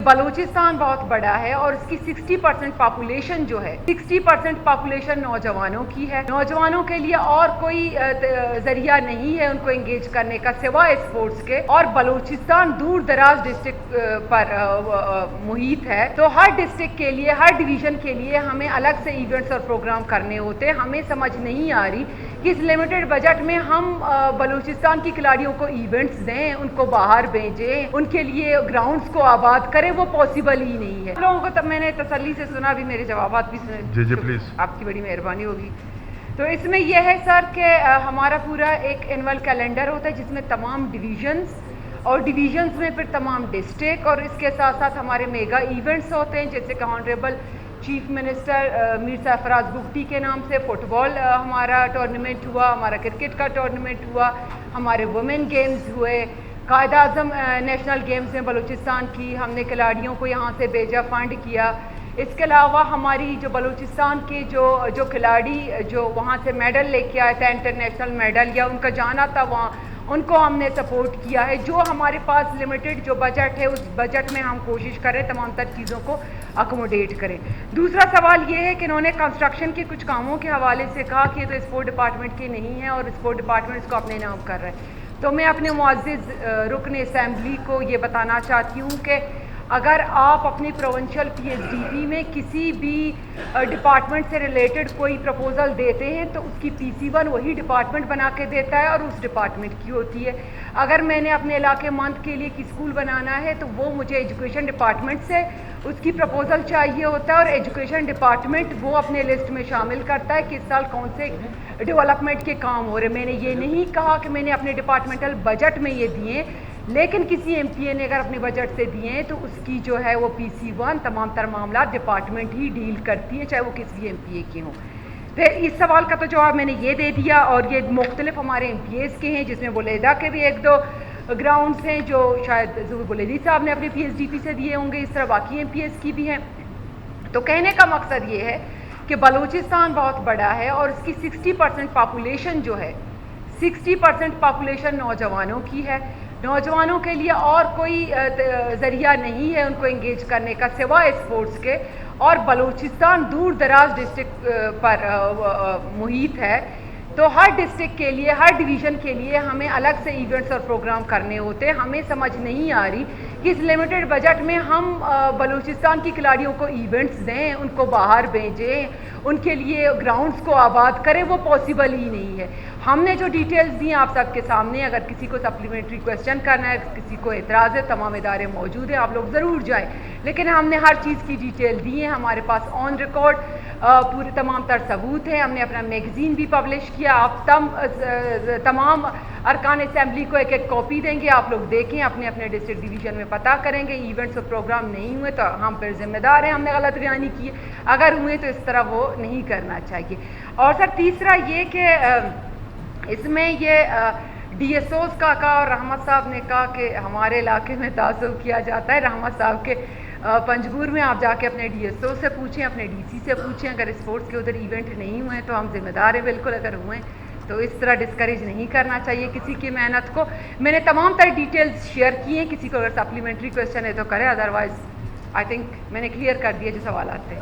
بلوچستان بہت بڑا ہے اور اس کی 60% پاپولیشن جو ہے 60% پاپولیشن نوجوانوں کی ہے. نوجوانوں کے لیے اور کوئی ذریعہ نہیں ہے ان کو انگیج کرنے کا سوائے اسپورٹس کے, اور بلوچستان دور دراز ڈسٹرکٹ پر محیط ہے, تو ہر ڈسٹرکٹ کے لیے ہر ڈویژن کے لیے ہمیں الگ سے ایونٹس اور پروگرام کرنے ہوتے ہیں. ہمیں سمجھ نہیں آ رہی کہ اس لمیٹڈ بجٹ میں ہم بلوچستان کی کھلاڑیوں کو ایونٹس دیں, ان کو باہر بھیجیں, ان کے لیے گراؤنڈز کو آباد کریں, وہ پاسبل ہی نہیں ہے. لوگوں کو تب میں نے تسلی سے سنا, بھی میرے جوابات بھی سنے. جی پلیز, آپ کی بڑی مہربانی ہوگی. تو اس میں یہ ہے سر کہ ہمارا پورا ایک اینول کیلنڈر ہوتا ہے جس میں تمام ڈویژنز اور ڈویژنز میں پھر تمام ڈسٹرکٹ, اور اس کے ساتھ ساتھ ہمارے میگا ایونٹس ہوتے ہیں, جیسے کہ آنریبل چیف منسٹر میر سرفراز بگٹی کے نام سے فٹ بال ہمارا ٹورنامنٹ ہوا, ہمارا کرکٹ کا ٹورنامنٹ ہوا, ہمارے وومن گیمز ہوئے, قائد اعظم نیشنل گیمز میں بلوچستان کی ہم نے کھلاڑیوں کو یہاں سے بھیجا, فنڈ کیا. اس کے علاوہ ہماری جو بلوچستان کے جو کھلاڑی جو وہاں سے میڈل لے کے آیا تھا, انٹرنیشنل میڈل یا ان کا جانا تھا وہاں, ان کو ہم نے سپورٹ کیا ہے. جو ہمارے پاس لمیٹڈ جو بجٹ ہے اس بجٹ میں ہم کوشش کریں تمام تر چیزوں کو اکوموڈیٹ کریں. دوسرا سوال یہ ہے کہ انہوں نے کنسٹرکشن کے کچھ کاموں کے حوالے سے کہا کہ یہ تو اسپورٹ ڈپارٹمنٹ کے نہیں ہیں اور اسپورٹ ڈپارٹمنٹ اس کو اپنے نام کر رہا ہے. تو میں اپنے معزز رکن اسمبلی کو یہ بتانا چاہتی ہوں کہ اگر آپ اپنی provincial P S D P میں کسی بھی ڈپارٹمنٹ سے ریلیٹڈ کوئی پروپوزل دیتے ہیں تو اس کی PC1 وہی ڈپارٹمنٹ بنا کے دیتا ہے اور اس ڈپارٹمنٹ کی ہوتی ہے. اگر میں نے اپنے علاقے مند کے لیے ایک اسکول بنانا ہے تو وہ مجھے ایجوکیشن ڈپارٹمنٹ سے اس کی پروپوزل چاہیے ہوتا ہے, اور ایجوکیشن ڈپارٹمنٹ وہ اپنے لسٹ میں شامل کرتا ہے کہ اس سال کون سے ڈیولپمنٹ کے کام ہو رہے. میں نے یہ نہیں کہا کہ میں نے اپنے ڈپارٹمنٹل بجٹ میں یہ دیے, لیکن کسی ایم پی اے نے اگر اپنے بجٹ سے دیے ہیں تو اس کی جو ہے وہ PC1 تمام تر معاملات ڈپارٹمنٹ ہی ڈیل کرتی ہے, چاہے وہ کسی ایم پی اے کے ہوں. پھر اس سوال کا تو جواب میں نے یہ دے دیا, اور یہ مختلف ہمارے ایم پی ایز کے ہیں جس میں بلیدہ کے بھی 1-2 گراؤنڈز ہیں جو شاید ظہور بلیدی صاحب نے اپنے PSDP سے دیے ہوں گے, اس طرح باقی ایم پی ایز کی بھی ہیں. تو کہنے کا مقصد یہ ہے کہ بلوچستان بہت بڑا ہے اور اس کی 60% پاپولیشن جو ہے 60% پاپولیشن نوجوانوں کی ہے. نوجوانوں کے لیے اور کوئی ذریعہ نہیں ہے ان کو انگیج کرنے کا سوائے اسپورٹس کے, اور بلوچستان دور دراز ڈسٹرکٹ پر محیط ہے, تو ہر ڈسٹرکٹ کے لیے ہر ڈویژن کے لیے ہمیں الگ سے ایونٹس اور پروگرام کرنے ہوتے ہیں. ہمیں سمجھ نہیں آ رہی کہ اس لمیٹڈ بجٹ میں ہم بلوچستان کی کھلاڑیوں کو ایونٹس دیں, ان کو باہر بھیجیں, ان کے لیے گراؤنڈز کو آباد کریں, وہ پاسبل ہی نہیں ہے. ہم نے جو ڈیٹیلز دی ہیں آپ سب کے سامنے, اگر کسی کو سپلیمنٹری کویسچن کرنا ہے, کسی کو اعتراض ہے, تمام ادارے موجود ہیں, آپ لوگ ضرور جائیں. لیکن ہم نے ہر چیز کی ڈیٹیل دی ہے, ہمارے پاس آن ریکارڈ پورے تمام تر ثبوت ہیں. ہم نے اپنا میگزین بھی پبلش کیا, آپ تمام ارکان اسمبلی کو ایک کاپی دیں گے, آپ لوگ دیکھیں, اپنے اپنے ڈسٹرکٹ ڈویژن میں پتہ کریں گے. ایونٹس اور پروگرام نہیں ہوئے تو ہم پھر ذمہ دار ہیں, ہم نے غلط بیانی کی ہے. اگر ہوئے تو اس طرح وہ نہیں کرنا چاہیے. اور سر تیسرا یہ کہ اس میں یہ ڈی ایس اوز کا کہا, اور رحمت صاحب نے کہا کہ ہمارے علاقے میں تعصب کیا جاتا ہے. رحمت صاحب کے پنجگور میں آپ جا کے اپنے ڈی ایس او سے پوچھیں, اپنے ڈی سی سے پوچھیں. اگر اسپورٹس کے ادھر ایونٹ نہیں ہوئے تو ہم ذمہ دار ہیں بالکل, اگر ہوئے تو اس طرح ڈسکریج نہیں کرنا چاہیے کسی کی محنت کو. میں نے تمام تر ڈیٹیلز شیئر کی ہیں, کسی کو اگر سپلیمنٹری کویسچن ہے تو کرے, ادروائز آئی تھنک میں نے کلیئر کر دیا جو سوالات تھے.